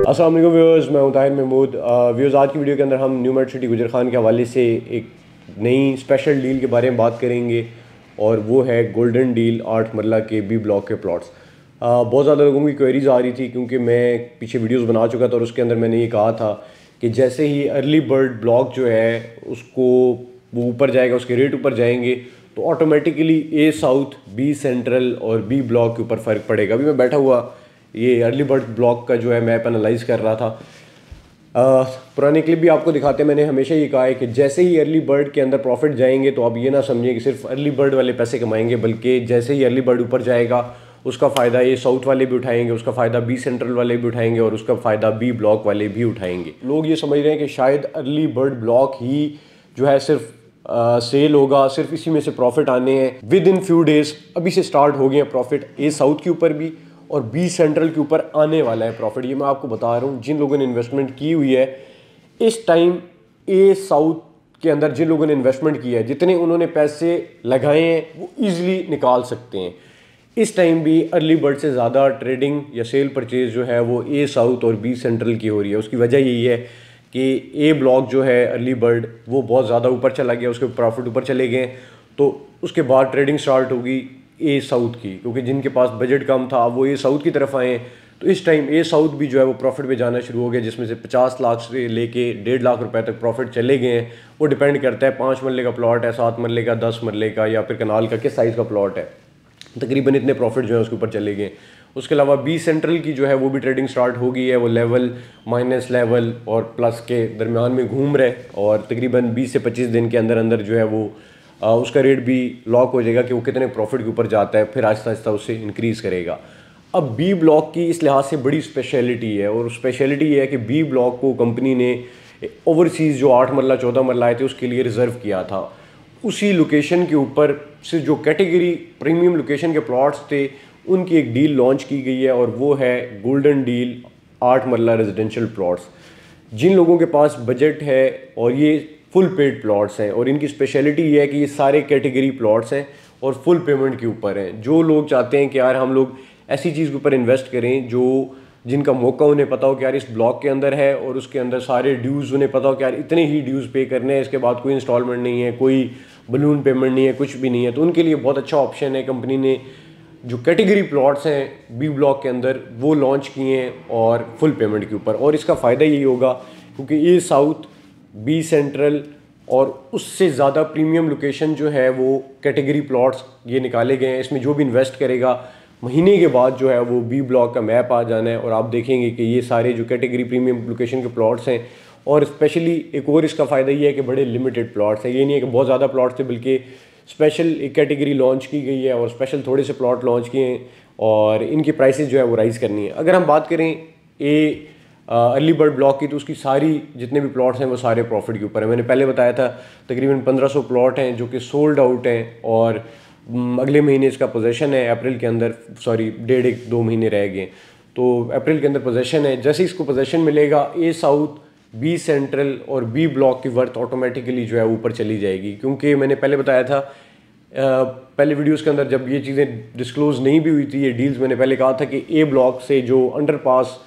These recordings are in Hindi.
अस्सलाम वालेकुम व्यूअर्स, मैं हूं ताहिर महमूद। व्यूअर्स, आज की वीडियो के अंदर हम न्यू मेट सिटी गुजर खान के हवाले से एक नई स्पेशल डील के बारे में बात करेंगे और वो है गोल्डन डील 8 मरला के बी ब्लॉक के प्लॉट्स। बहुत ज़्यादा लोगों की क्वेरीज आ रही थी क्योंकि मैं पीछे वीडियोस बना चुका था और उसके अंदर मैंने ये कहा था कि जैसे ही अर्ली बर्ड ब्लॉक जो है उसको वो ऊपर जाएगा, उसके रेट ऊपर जाएंगे तो automatically A south, B central और बी ब्लॉक के ऊपर फ़र्क पड़ेगा। अभी मैं बैठा हुआ ये अर्ली बर्ड ब्लॉक का जो है मैप एनालाइज कर रहा था। पुराने क्लिप भी आपको दिखाते हैं। मैंने हमेशा ये कहा है कि जैसे ही अर्ली बर्ड के अंदर प्रॉफिट जाएंगे तो आप ये ना समझिए कि सिर्फ अर्ली बर्ड वाले पैसे कमाएंगे, बल्कि जैसे ही अर्ली बर्ड ऊपर जाएगा उसका फ़ायदा ये साउथ वाले भी उठाएंगे, उसका फ़ायदा बी सेंट्रल वाले भी उठाएंगे और उसका फ़ायदा बी ब्लॉक वाले भी उठाएंगे। लोग ये समझ रहे हैं कि शायद अर्ली बर्ड ब्लॉक ही जो है सिर्फ सेल होगा, सिर्फ इसी में से प्रॉफिट आने हैं। विद इन फ्यू डेज अभी से स्टार्ट हो गए हैं प्रॉफिट ए साउथ के ऊपर भी और बी सेंट्रल के ऊपर आने वाला है प्रॉफिट। ये मैं आपको बता रहा हूँ, जिन लोगों ने इन्वेस्टमेंट की हुई है इस टाइम ए साउथ के अंदर, जिन लोगों ने इन्वेस्टमेंट किया है, जितने उन्होंने पैसे लगाए हैं वो ईजिली निकाल सकते हैं। इस टाइम भी अर्ली बर्ड से ज़्यादा ट्रेडिंग या सेल परचेज जो है वो ए साउथ और बी सेंट्रल की हो रही है। उसकी वजह यही है कि ए ब्लॉक जो है अर्ली बर्ड वो बहुत ज़्यादा ऊपर चला गया, उसके प्रॉफिट ऊपर चले गए, तो उसके बाद ट्रेडिंग स्टार्ट होगी ए साउथ की, क्योंकि जिनके पास बजट कम था वो ए साउथ की तरफ आए। तो इस टाइम ए साउथ भी जो है वो प्रॉफिट पे जाना शुरू हो गया, जिसमें से 50 लाख से लेके 1.5 लाख रुपए तक प्रॉफिट चले गए हैं। वो डिपेंड करता है 5 मरले का प्लॉट है, 7 मरले का, 10 मरले का या फिर कनाल का, किस साइज़ का प्लॉट है, तकरीबन इतने प्रॉफिट जो है उसके ऊपर चले गए। उसके अलावा बी सेंट्रल की जो है वो भी ट्रेडिंग स्टार्ट हो गई है। वो लेवल, माइनस लेवल और प्लस के दरमियान में घूम रहे और तकरीबन 20 से 25 दिन के अंदर अंदर जो है वो उसका रेट भी लॉक हो जाएगा कि वो कितने प्रॉफिट के ऊपर जाता है, फिर आहिस्ता आहिस्ता उससे इंक्रीज़ करेगा। अब बी ब्लॉक की इस लिहाज से बड़ी स्पेशलिटी है और स्पेशलिटी ये है कि बी ब्लॉक को कंपनी ने ओवरसीज़ जो 8 मरला 14 मरला आए थे उसके लिए रिज़र्व किया था। उसी लोकेशन के ऊपर से जो कैटेगरी प्रीमियम लोकेशन के प्लॉट्स थे उनकी एक डील लॉन्च की गई है और वो है गोल्डन डील 8 मरला रेजिडेंशियल प्लॉट्स। जिन लोगों के पास बजट है और ये फुल पेड प्लॉट्स हैं, और इनकी स्पेशलिटी ये है कि ये सारे कैटेगरी प्लॉट्स हैं और फुल पेमेंट के ऊपर हैं। जो लोग चाहते हैं कि यार हम लोग ऐसी चीज़ के ऊपर इन्वेस्ट करें जो जिनका मौका उन्हें पता हो कि यार इस ब्लॉक के अंदर है और उसके अंदर सारे ड्यूज़ उन्हें पता हो कि यार इतने ही ड्यूज़ पे करने हैं, इसके बाद कोई इंस्टॉलमेंट नहीं है, कोई बलून पेमेंट नहीं है, कुछ भी नहीं है, तो उनके लिए बहुत अच्छा ऑप्शन है। कंपनी ने जो कैटेगरी प्लॉट्स हैं बी ब्लॉक के अंदर वो लॉन्च किए हैं और फुल पेमेंट के ऊपर। और इसका फ़ायदा यही होगा क्योंकि ए साउथ, बी सेंट्रल और उससे ज़्यादा प्रीमियम लोकेशन जो है वो कैटेगरी प्लॉट्स ये निकाले गए हैं। इसमें जो भी इन्वेस्ट करेगा महीने के बाद जो है वो बी ब्लॉक का मैप आ जाना है और आप देखेंगे कि ये सारे जो कैटेगरी प्रीमियम लोकेशन के प्लॉट्स हैं, और स्पेशली एक और इसका फ़ायदा ये है कि बड़े लिमिटेड प्लॉट्स हैं। ये नहीं है कि बहुत ज़्यादा प्लॉट्स थे, बल्कि स्पेशल एक कैटेगरी लॉन्च की गई है और स्पेशल थोड़े से प्लॉट लॉन्च किए हैं और इनकी प्राइसेस जो है वो राइज़ करनी है। अगर हम बात करें अर्ली बर्ड ब्लॉक की, तो उसकी सारी जितने भी प्लॉट्स हैं वो सारे प्रॉफिट के ऊपर है। मैंने पहले बताया था तकरीबन 1500 प्लॉट हैं जो कि सोल्ड आउट हैं और अगले महीने इसका पोजेशन है अप्रैल के अंदर, सॉरी 1.5-2 महीने रह गए, तो अप्रैल के अंदर पोजेशन है। जैसे इसको पोजेशन मिलेगा ए साउथ, बी सेंट्रल और बी ब्लॉक की वर्थ ऑटोमेटिकली जो है ऊपर चली जाएगी। क्योंकि मैंने पहले बताया था पहले वीडियोस के अंदर जब ये चीज़ें डिस्क्लोज नहीं भी हुई थी ये डील्स, मैंने पहले कहा था कि ए ब्लॉक से जो अंडरपास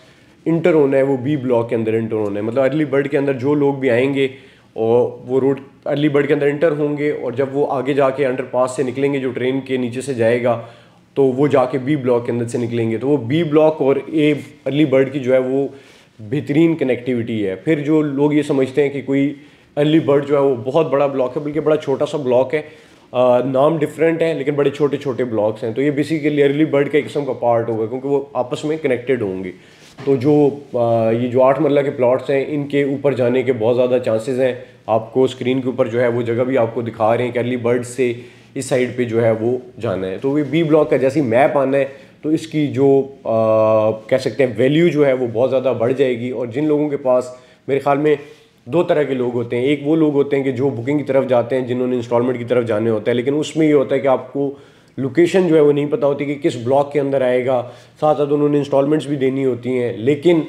इंटर होना है वो बी ब्लॉक के अंदर इंटर होना है। मतलब अर्ली बर्ड के अंदर जो लोग भी आएंगे और वो रोड अर्ली बर्ड के अंदर इंटर होंगे और जब वो आगे जाके अंडरपास से निकलेंगे, जो ट्रेन के नीचे से जाएगा, तो वो जाके बी ब्लॉक के अंदर से निकलेंगे, तो वो बी ब्लॉक और ए अर्ली बर्ड की जो है वो बेहतरीन कनेक्टिविटी है। फिर जो लोग ये समझते हैं कि कोई अर्ली बर्ड जो है वो बहुत बड़ा ब्लॉक है, बल्कि बड़ा छोटा सा ब्लॉक है, नाम डिफरेंट है लेकिन बड़े छोटे छोटे ब्लॉक्स हैं, तो ये बेसिकली अर्ली बर्ड का एक किस्म का पार्ट होगा क्योंकि वो आपस में कनेक्टेड होंगे। तो जो ये जो 8 मरला के प्लॉट्स हैं इनके ऊपर जाने के बहुत ज़्यादा चांसेस हैं। आपको स्क्रीन के ऊपर जो है वो जगह भी आपको दिखा रहे हैं कि अर्ली बर्ड से इस साइड पे जो है वो जाना है। तो ये बी ब्लॉक का जैसे ही मैप आना है तो इसकी जो कह सकते हैं वैल्यू जो है वो बहुत ज़्यादा बढ़ जाएगी। और जिन लोगों के पास, मेरे ख्याल में 2 तरह के लोग होते हैं। एक वो लोग होते हैं कि जो बुकिंग की तरफ जाते हैं, जिन्होंने इंस्टॉलमेंट की तरफ जाने होता है, लेकिन उसमें ये होता है कि आपको लोकेशन जो है वो नहीं पता होती कि किस ब्लॉक के अंदर आएगा, साथ साथ उन्होंने इंस्टॉलमेंट्स भी देनी होती हैं। लेकिन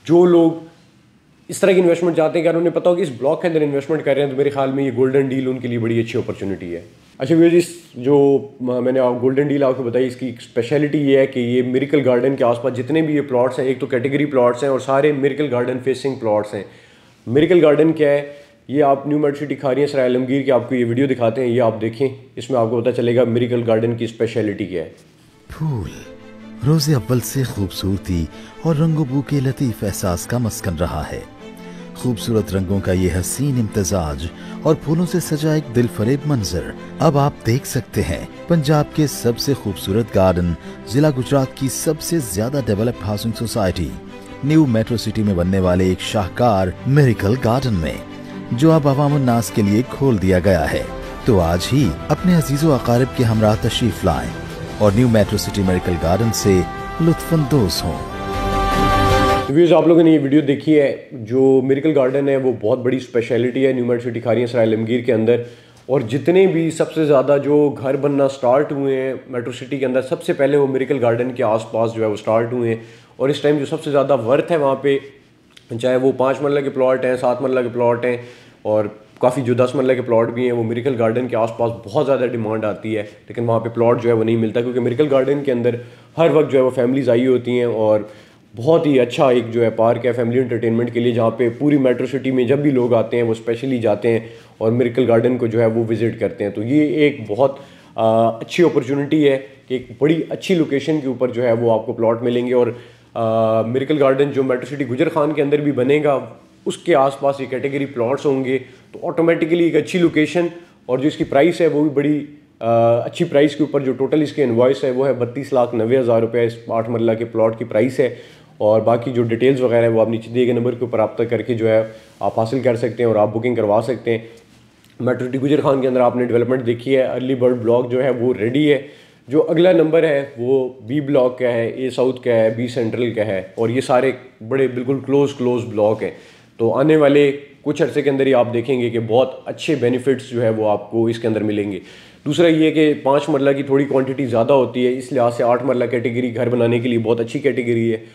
जो लोग इस तरह की इन्वेस्टमेंट चाहते हैं कि अगर उन्हें पता हो कि इस ब्लॉक के अंदर इन्वेस्टमेंट कर रहे हैं, तो मेरे ख्याल में ये गोल्डन डील उनके लिए बड़ी अच्छी अपॉर्चुनिटी है। अच्छा व्यूअर्स, इस जो मैंने गोल्डन डील आपको बताई, इसकी स्पेशलिटी ये है कि ये मिरेकल गार्डन के आसपास जितने भी ये प्लॉट्स हैं, एक तो कैटेगरी प्लॉट्स हैं और सारे मिरेकल गार्डन फेसिंग प्लॉट्स हैं। मिरेकल गार्डन क्या है, ये आप न्यू मेट्रो सिटी खारियां सराय आलमगीर की आपको ये वीडियो दिखाते हैं, ये आप देखें, इसमें आपको पता चलेगा मिरेकल गार्डन की स्पेशलिटी क्या है। फूल रोज़े अव्वल से खूबसूरती और रंगों के लतीफ एहसास का मस्कन रहा है। खूबसूरत रंगों का ये हसीन इम्तजाज और फूलों से सजा एक दिलफरेब मंजर अब आप देख सकते हैं। पंजाब के सबसे खूबसूरत गार्डन, जिला गुजरात की सबसे ज्यादा developed housing society new metro city में बनने वाले एक शाहकार मिरेकल गार्डन में, जो अब अवाम उन्नास के लिए खोल दिया गया है। तो आज ही अपने अजीजों अकारिब के हमरा तशरीफ लाएं और new metro city miracle garden से लुत्फानंदोज हों। व्यूअर्स, आप लोगों ने ये वीडियो देखी है, जो मिरेकल गार्डन है वो बहुत बड़ी स्पेशलिटी है न्यू मेट्रो सिटी खारियां सराय आलमगीर के अंदर। और जितने भी सबसे ज़्यादा जो घर बनना स्टार्ट हुए हैं मेट्रो सिटी के अंदर, सबसे पहले वो मिरेकल गार्डन के आसपास जो है वो स्टार्ट हुए हैं। और इस टाइम जो सबसे ज़्यादा वर्थ है वहाँ पे, चाहे वो 5 मरला के प्लॉट हैं, 7 मरला के प्लॉट हैं और काफ़ी जो 10 मरला के प्लॉट भी हैं, वो मिरेकल गार्डन के आसपास बहुत ज़्यादा डिमांड आती है। लेकिन वहाँ पे प्लॉट जो है वो नहीं मिलता, क्योंकि मिरेकल गार्डन के अंदर हर वक्त जो है वो फैमिलीज़ आई होती हैं और बहुत ही अच्छा एक जो है पार्क है फैमिली एंटरटेनमेंट के लिए, जहाँ पे पूरी मेट्रो सिटी में जब भी लोग आते हैं वो स्पेशली जाते हैं और मिरेकल गार्डन को जो है वो विज़िट करते हैं। तो ये एक बहुत अच्छी अपॉर्चुनिटी है कि एक बड़ी अच्छी लोकेशन के ऊपर जो है वो आपको प्लॉट मिलेंगे। और मिरेकल गार्डन जो मेट्रो सिटी गुजर खान के अंदर भी बनेगा, उसके आसपास ये कैटेगरी प्लॉट्स होंगे, तो ऑटोमेटिकली एक अच्छी लोकेशन और जो इसकी प्राइस है वो भी बड़ी अच्छी प्राइस के ऊपर। जो टोटल इसके इनवॉइस है वो है 32,90,000 रुपये इस 8 मरला के प्लॉट की प्राइस है। और बाकी जो डिटेल्स वगैरह है वो आप नीचे दिए गए नंबर के ऊपर रब्ता करके जो है आप हासिल कर सकते हैं और आप बुकिंग करवा सकते हैं। मेट्रो सिटी गुजर खान के अंदर आपने डेवलपमेंट देखी है, अर्ली बर्ड ब्लॉक जो है वो रेडी है। जो अगला नंबर है वो बी ब्लॉक का है, ए साउथ का है, बी सेंट्रल का है और ये सारे बड़े बिल्कुल क्लोज ब्लॉक हैं। तो आने वाले कुछ अर्से के अंदर ही आप देखेंगे कि बहुत अच्छे बेनिफिट्स जो है वो आपको इसके अंदर मिलेंगे। दूसरा ये कि 5 मरला की थोड़ी क्वांटिटी ज़्यादा होती है, इस लिहाज से 8 मरला कैटेगरी घर बनाने के लिए बहुत अच्छी कैटेगरी है।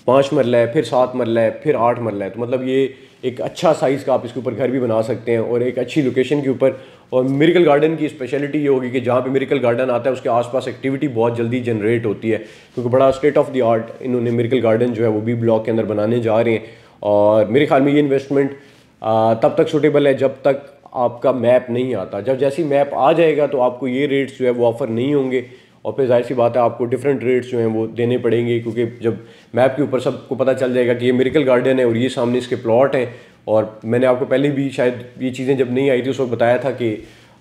5 मरला है, फिर 7 मरला है, फिर 8 मरला है, तो मतलब ये एक अच्छा साइज़ का आप इसके ऊपर घर भी बना सकते हैं और एक अच्छी लोकेशन के ऊपर। और मिरेकल गार्डन की स्पेशलिटी ये होगी कि जहाँ पे मिरेकल गार्डन आता है उसके आसपास एक्टिविटी बहुत जल्दी जनरेट होती है, क्योंकि बड़ा स्टेट ऑफ द आर्ट इन्होंने मिरेकल गार्डन जो है वो बी ब्लॉक के अंदर बनाने जा रहे हैं। और मेरे ख्याल में ये इन्वेस्टमेंट तब तक सूटेबल है जब तक आपका मैप नहीं आता। जब जैसी मैप आ जाएगा तो आपको ये रेट्स जो है वो ऑफ़र नहीं होंगे और फिर जाहिर सी बात है आपको डिफरेंट रेट्स जो हैं वो देने पड़ेंगे, क्योंकि जब मैप के ऊपर सबको पता चल जाएगा कि ये मिरेकल गार्डन है और ये सामने इसके प्लॉट हैं। और मैंने आपको पहले भी शायद ये चीज़ें जब नहीं आई थी उस वक्त बताया था कि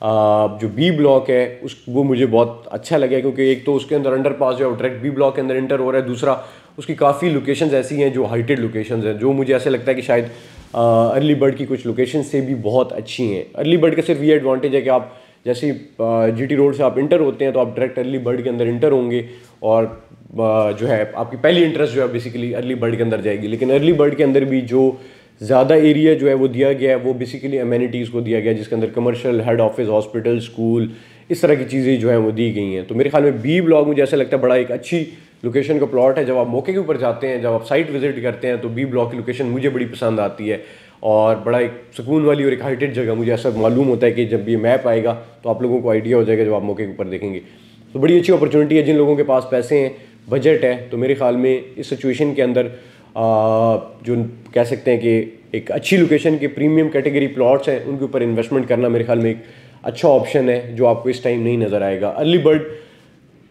जो बी ब्लॉक है वो मुझे बहुत अच्छा लगा, क्योंकि एक तो उसके अंदर अंडर पास जो है डायरेक्ट बी ब्लॉक के अंदर इंटर हो रहा है, दूसरा उसकी काफ़ी लोकेशंस ऐसी हैं जो हाइटेड लोकेशंस हैं, जो मुझे ऐसे लगता है कि शायद अर्ली बर्ड की कुछ लोकेशन से भी बहुत अच्छी हैं। अर्ली बर्ड का सिर्फ ये एडवांटेज है कि आप जैसे जीटी रोड से आप इंटर होते हैं तो आप डायरेक्ट अर्ली बर्ड के अंदर इंटर होंगे और जो है आपकी पहली इंटरेस्ट जो है बेसिकली अर्ली बर्ड के अंदर जाएगी। लेकिन अर्ली बर्ड के अंदर भी जो ज़्यादा एरिया जो है वो दिया गया है वो बेसिकली अमेनिटीज़ को दिया गया है, जिसके अंदर commercial, head office, hospital, school, इस तरह की चीज़ें जो हैं वो दी गई हैं। तो मेरे ख्याल में बी ब्लॉक मुझे ऐसा लगता है बड़ा एक अच्छी लोकेशन का प्लॉट है। जब आप मौके के ऊपर जाते हैं, जब आप साइट विजिट करते हैं, तो बी ब्लॉक की लोकेशन मुझे बड़ी पसंद आती है और बड़ा एक सुकून वाली और एक हाइटेड जगह मुझे ऐसा मालूम होता है कि जब ये मैप आएगा तो आप लोगों को आइडिया हो जाएगा जब आप मौके के ऊपर देखेंगे। तो बड़ी अच्छी अपॉर्चुनिटी है। जिन लोगों के पास पैसे हैं, बजट है, तो मेरे ख्याल में इस सिचुएशन के अंदर जो कह सकते हैं कि एक अच्छी लोकेशन के प्रीमियम कैटेगरी प्लॉट्स हैं उनके ऊपर इन्वेस्टमेंट करना मेरे ख्याल में एक अच्छा ऑप्शन है जो आपको इस टाइम नहीं नज़र आएगा। अर्ली बर्ड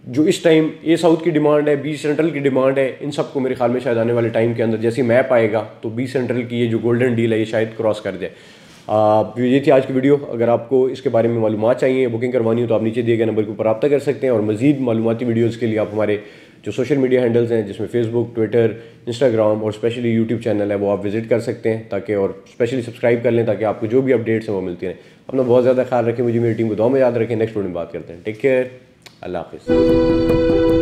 जो इस टाइम ए साउथ की डिमांड है, बी सेंट्रल की डिमांड है, इन सबको मेरे ख्याल में शायद आने वाले टाइम के अंदर जैसे मैप आएगा तो बी सेंट्रल की ये जो गोल्डन डील है ये शायद क्रॉस कर जाए। ये थी आज की वीडियो। अगर आपको इसके बारे में मालूमात चाहिए, बुकिंग करवानी हो तो आप नीचे दिए गए नंबर के ऊपर रब्ता कर सकते हैं। और मज़ीद मालूमाती वीडियोज़ के लिए आप हमारे जो सोशल मीडिया हैंडल्स हैं जिसमें फेसबुक, ट्विटर, इंस्टाग्राम और स्पेशली यूट्यूब चैनल है वो आप विजिट कर सकते हैं, ताकि और स्पेशली सब्सक्राइब कर लें ताकि आपको जो भी अपडेट्स हैं वो मिलती रहें। अपना बहुत ज़्यादा ख्याल रखें, मुझे मेरी टीम को दुआ में याद रखें। नेक्स्ट वीडियो में बात करते हैं। टेक केयर, अल्लाह हाफिज़।